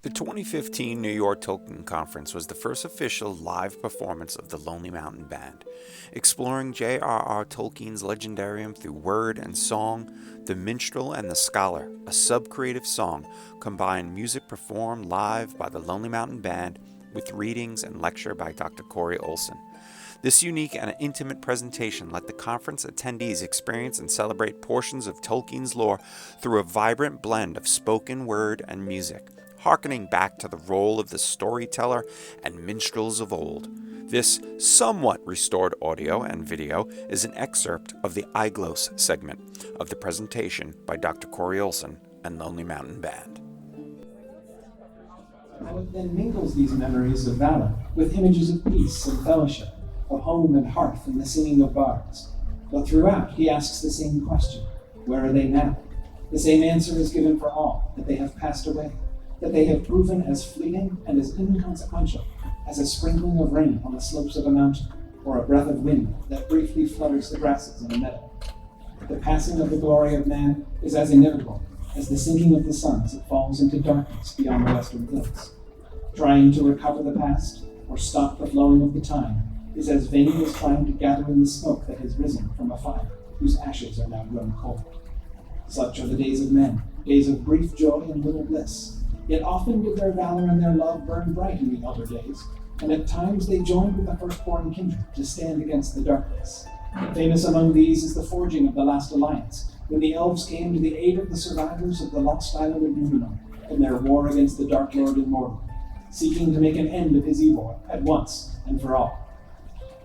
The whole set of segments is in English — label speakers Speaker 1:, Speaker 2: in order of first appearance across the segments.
Speaker 1: The 2015 New York Tolkien Conference was the first official live performance of the Lonely Mountain Band. Exploring J.R.R. Tolkien's legendarium through word and song, the Minstrel and the Scholar, a sub-creative song, combined music performed live by the Lonely Mountain Band with readings and lecture by Dr. Corey Olsen. This unique and intimate presentation let the conference attendees experience and celebrate portions of Tolkien's lore through a vibrant blend of spoken word and music, hearkening back to the role of the storyteller and minstrels of old. This somewhat restored audio and video is an excerpt of the Aiglos segment of the presentation by Dr. Corey Olsen and Lonely Mountain Band.
Speaker 2: How it then mingles these memories of valor with images of peace and fellowship, of home and hearth and the singing of bards. But throughout he asks the same question: where are they now? The same answer is given for all, that they have passed away, that they have proven as fleeting and as inconsequential as a sprinkling of rain on the slopes of a mountain, or a breath of wind that briefly flutters the grasses in a meadow. The passing of the glory of man is as inevitable as the sinking of the sun as it falls into darkness beyond the western hills. Trying to recover the past, or stop the flowing of the time, is as vain as trying to gather in the smoke that has risen from a fire whose ashes are now grown cold. Such are the days of men, days of brief joy and little bliss. Yet often did their valor and their love burn bright in the elder days, and at times they joined with the firstborn kindred to stand against the darkness. Famous among these is the forging of the last alliance, when the elves came to the aid of the survivors of the lost island of Numenor in their war against the Dark Lord in Mordor, seeking to make an end of his evil at once and for all.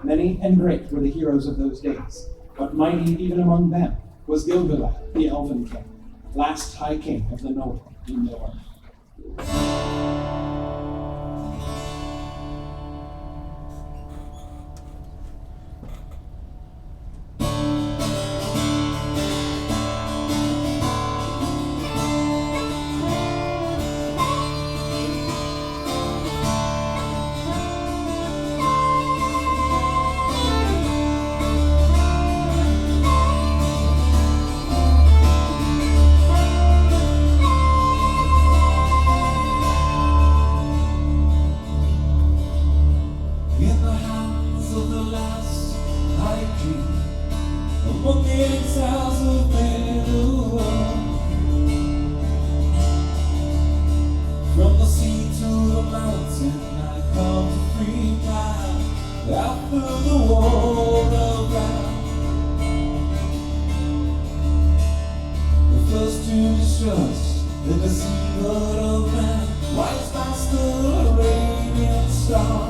Speaker 2: Many and great were the heroes of those days, but mighty even among them was Gil-galad, the elven king, last high king of the Noldor in Middle-earth.
Speaker 3: From the sea to the mountain, I come to free my after the war around. The first to distrust the deceiver of man, wise master, a radiant star.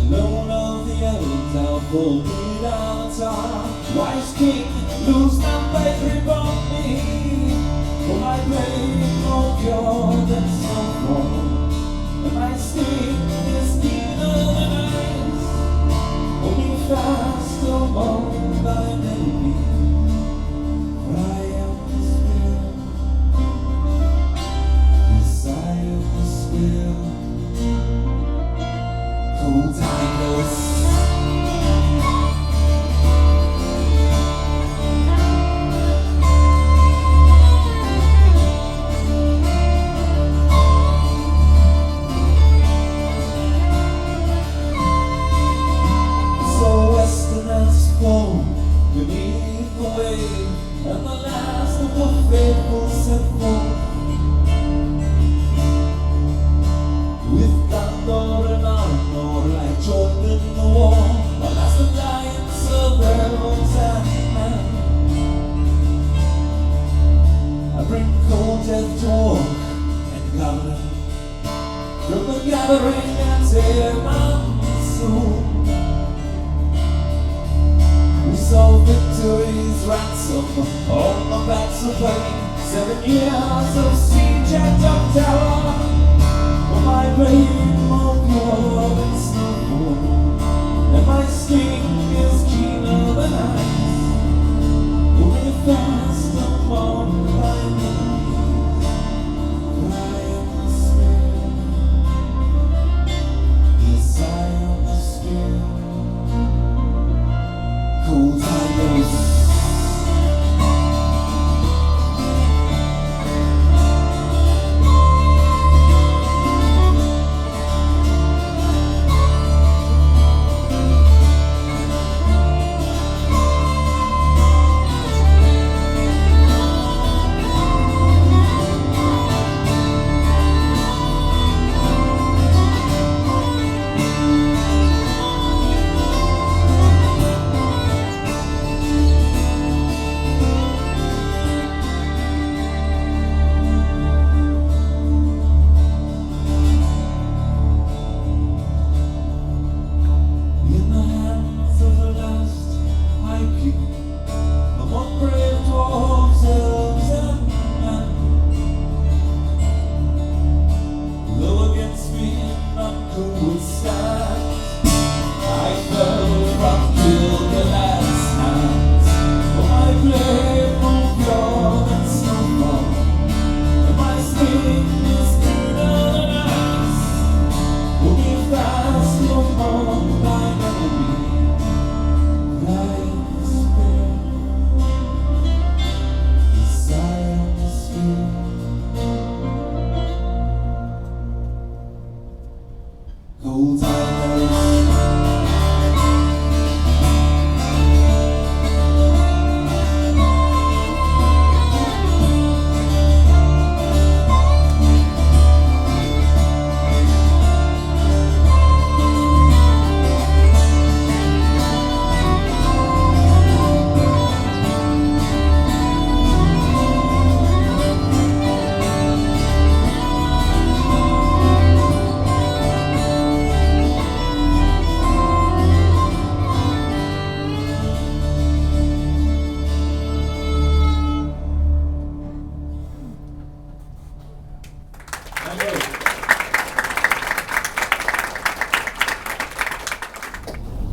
Speaker 3: Alone of the elves, I'll forbid avatar. Wise king, lose not by grip on me. For my blade more pure than someone, and my sting is keener than ice. Hold me fast among thine enemies, for I am the spirit. Yes, I am the spirit. Cold Aiglos. Beneath the wave, and the last of the faithful set forth. With Gondor and Arnor, I joined in the war. The last alliance of elves and men. I bring cold death to walk and gather from the gathering and tear monsoon. We saw victory's ransom on the backs of pain. 7 years of siege and of terror, for my blade more pure than snow, and my sting is keener than ice. Hold me fast among thine enemies, for I am the spirit. Yes, I am the spirit. Cold Aiglos.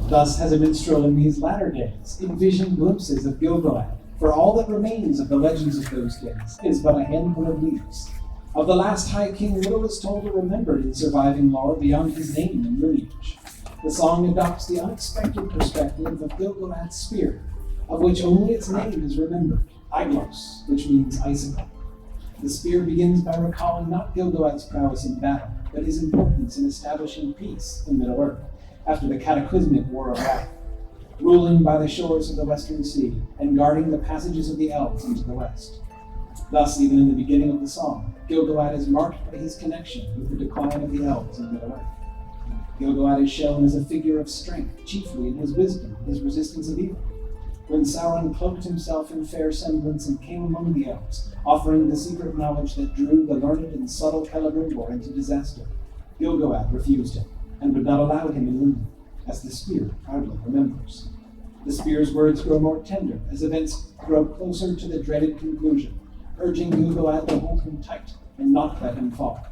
Speaker 2: Thus has a minstrel in these latter days envisioned glimpses of Gil-galad, for all that remains of the legends of those days is but a handful of leaves. Of the last High King, little is told or remembered in surviving lore beyond his name and lineage. The song adopts the unexpected perspective of Gil-galad's spear, of which only its name is remembered, Aiglos, which means icicle. The spear begins by recalling not Gil-galad's prowess in battle, but his importance in establishing peace in Middle-earth, after the cataclysmic War of Wrath, ruling by the shores of the Western Sea and guarding the passages of the elves into the west. Thus, even in the beginning of the song, Gil-galad is marked by his connection with the decline of the elves in Middle-earth. Gil-galad is shown as a figure of strength, chiefly in his wisdom, his resistance of evil. When Sauron cloaked himself in fair semblance and came among the elves, offering the secret knowledge that drew the learned and subtle Celebrimbor into disaster, Gil-galad refused him, and would not allow him in Lindon, as the spear proudly remembers. The spear's words grow more tender as events grow closer to the dreaded conclusion, urging Gil-galad to hold him tight and not let him fall.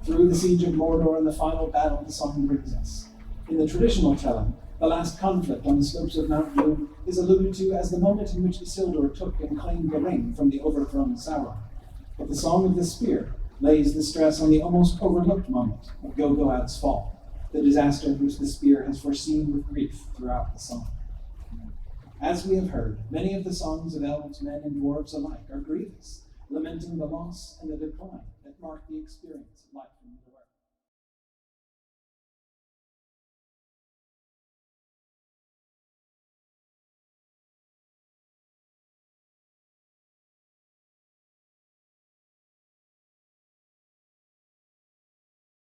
Speaker 2: Through the siege of Mordor and the final battle the song brings us. In the traditional telling, the last conflict on the slopes of Mount Doom is alluded to as the moment in which Isildur took and claimed the ring from the overthrown Sauron. But the Song of the Spear lays the stress on the almost overlooked moment of Gil-galad's fall, the disaster which the spear has foreseen with grief throughout the song. As we have heard, many of the songs of elves, men, and dwarves alike are grievous, lamenting the loss and the decline that mark the experience of life in Middle-earth.